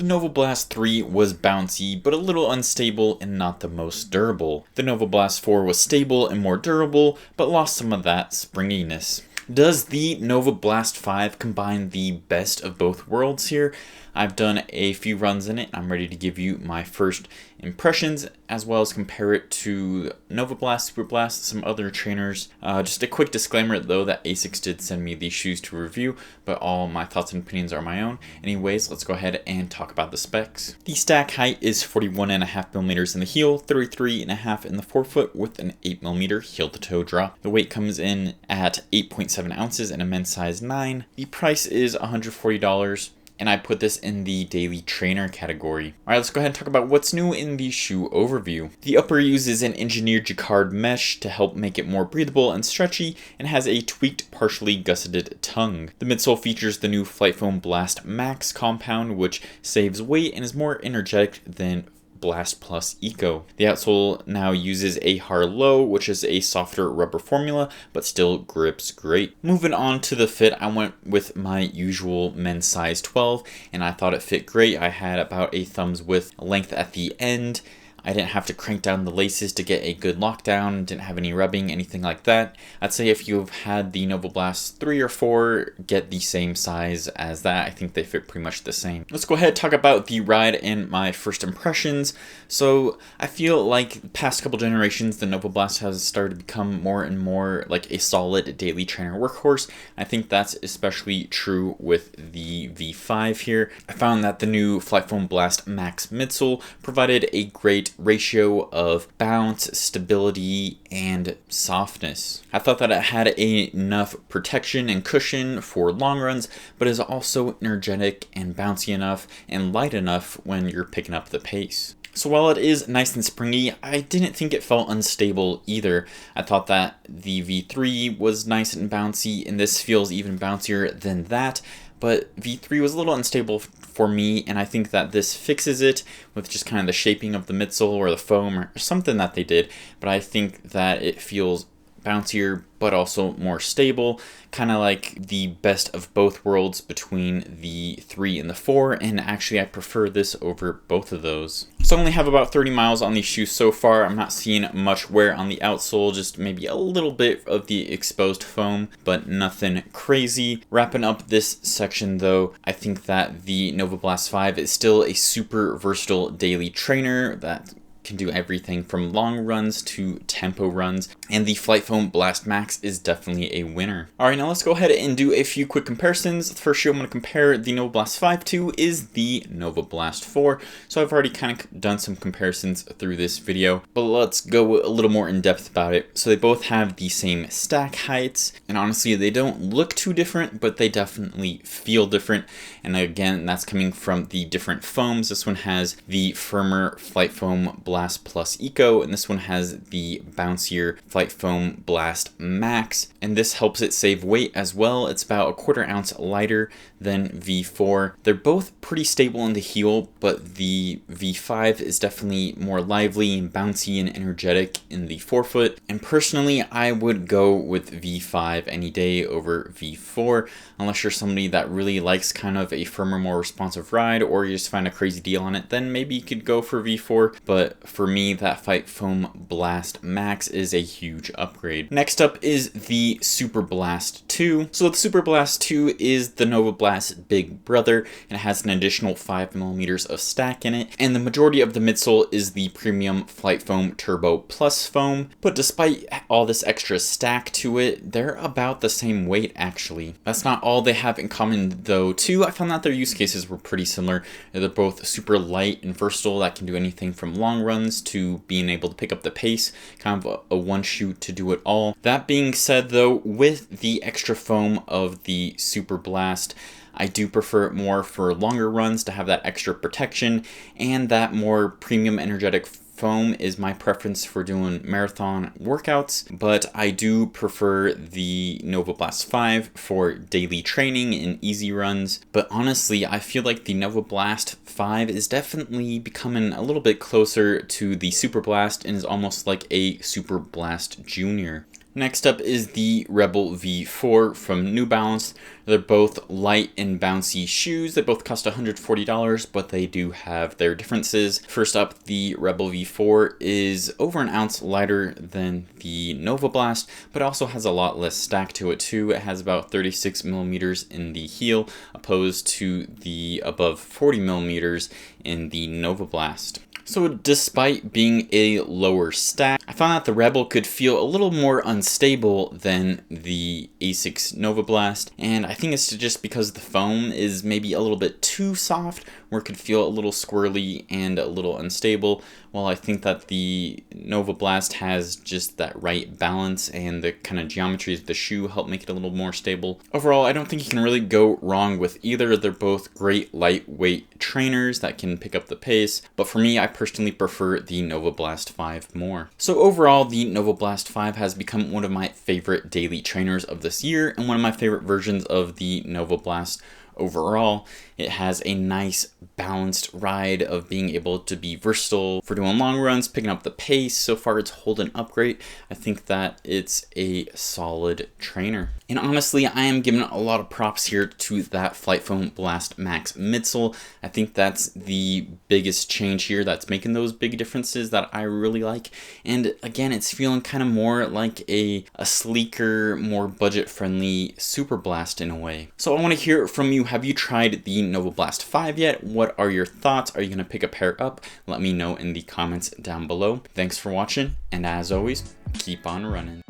The Novablast 3 was bouncy, but a little unstable and not the most durable. The Novablast 4 was stable and more durable, but lost some of that springiness. Does the Novablast 5 combine the best of both worlds here? I've done a few runs in it. I'm ready to give you my first impressions, as well as compare it to Novablast, Superblast, some other trainers. Just a quick disclaimer though that ASICS did send me these shoes to review, but all my thoughts and opinions are my own. Anyways, let's go ahead and talk about the specs. The stack height is 41.5 millimeters in the heel, 33.5 in the forefoot with an 8 millimeter heel to toe drop. The weight comes in at 8.7 ounces in a men's size 9. The price is $140. And I put this in the daily trainer category. Alright, let's go ahead and talk about what's new in the shoe overview. The upper uses an engineered jacquard mesh to help make it more breathable and stretchy, and has a tweaked, partially gusseted tongue. The midsole features the new Flightfoam Blast Max compound, which saves weight and is more energetic than Blast Plus Eco. The outsole now uses a Harlow, which is a softer rubber formula, but still grips great. Moving on to the fit, I went with my usual men's size 12, and I thought it fit great. I had about a thumb's width length at the end. I didn't have to crank down the laces to get a good lockdown, didn't have any rubbing, anything like that. I'd say if you've had the Novablast 3 or 4, get the same size as that. I think they fit pretty much the same. Let's go ahead and talk about the ride and my first impressions. So I feel like the past couple generations, the Novablast has started to become more and more like a solid daily trainer workhorse. I think that's especially true with the V5 here. I found that the new Flightfoam Blast Max midsole provided a great ratio of bounce, stability, and softness. I thought that it had enough protection and cushion for long runs, but is also energetic and bouncy enough and light enough when you're picking up the pace. So while it is nice and springy, I didn't think it felt unstable either. I thought that the V3 was nice and bouncy, and this feels even bouncier than that. But V3 was a little unstable for me, and I think that this fixes it with just kind of the shaping of the midsole or the foam or something that they did. But I think that it feels bouncier, but also more stable, kind of like the best of both worlds between the 3 and the 4, and actually I prefer this over both of those. So I only have about 30 miles on these shoes so far. I'm not seeing much wear on the outsole, just maybe a little bit of the exposed foam, but nothing crazy. Wrapping up this section though, I think that the Novablast 5 is still a super versatile daily trainer that can do everything from long runs to tempo runs, and the Flightfoam Blast Max is definitely a winner. Alright, now let's go ahead and do a few quick comparisons. The first shoe I'm going to compare the Novablast 5 to is the Novablast 4. So I've already kind of done some comparisons through this video, but let's go a little more in depth about it. So they both have the same stack heights, and honestly they don't look too different, but they definitely feel different. And again, that's coming from the different foams. This one has the firmer Flightfoam Blast Plus Eco, and this one has the bouncier Flightfoam Blast Max, and this helps it save weight as well. It's about 1/4 ounce lighter than V4. They're both pretty stable in the heel, but the V5 is definitely more lively and bouncy and energetic in the forefoot. And personally, I would go with V5 any day over V4, unless you're somebody that really likes kind of a firmer, more responsive ride, or you just find a crazy deal on it, then maybe you could go for V4. But for me, that Flightfoam Blast Max is a huge upgrade. Next up is the Superblast 2. So the Superblast 2 is the Novablast big brother, and it has an additional 5 millimeters of stack in it, and the majority of the midsole is the premium Flightfoam Turbo Plus foam. But despite all this extra stack to it, they're about the same weight actually. That's not all they have in common though too. I found that their use cases were pretty similar. They're both super light and versatile, that can do anything from long runs to being able to pick up the pace, kind of a one shoe to do it all. That being said though, with the extra foam of the Superblast, I do prefer it more for longer runs to have that extra protection, and that more premium energetic foam is my preference for doing marathon workouts, but I do prefer the Novablast 5 for daily training and easy runs. But honestly, I feel like the Novablast 5 is definitely becoming a little bit closer to the Superblast and is almost like a Superblast Junior. Next up is the Rebel V4 from New Balance. They're both light and bouncy shoes. They both cost $140, but they do have their differences. First up, the Rebel V4 is over an ounce lighter than the Novablast, but also has a lot less stack to it too. It has about 36 millimeters in the heel, opposed to the above 40 millimeters in the Novablast. So despite being a lower stack, I found that the Rebel could feel a little more unstable than the ASICS Novablast, and I think it's just because the foam is maybe a little bit too soft, where it could feel a little squirrely and a little unstable, while I think that the Novablast has just that right balance and the kind of geometry of the shoe help make it a little more stable. Overall, I don't think you can really go wrong with either. They're both great lightweight trainers that can pick up the pace, but for me, I personally prefer the Novablast 5 more. So overall, the Novablast 5 has become one of my favorite daily trainers of this year and one of my favorite versions of the Novablast overall. It has a nice balanced ride of being able to be versatile for doing long runs, picking up the pace. So far it's holding up great. I think that it's a solid trainer. And honestly, I am giving a lot of props here to that Flight Foam Blast Max midsole. I think that's the biggest change here that's making those big differences that I really like. And again, it's feeling kind of more like a sleeker, more budget-friendly Superblast in a way. So I want to hear from you. Have you tried the Novablast 5 yet? What are your thoughts? Are you going to pick a pair up? Let me know in the comments down below. Thanks for watching, and as always, keep on running.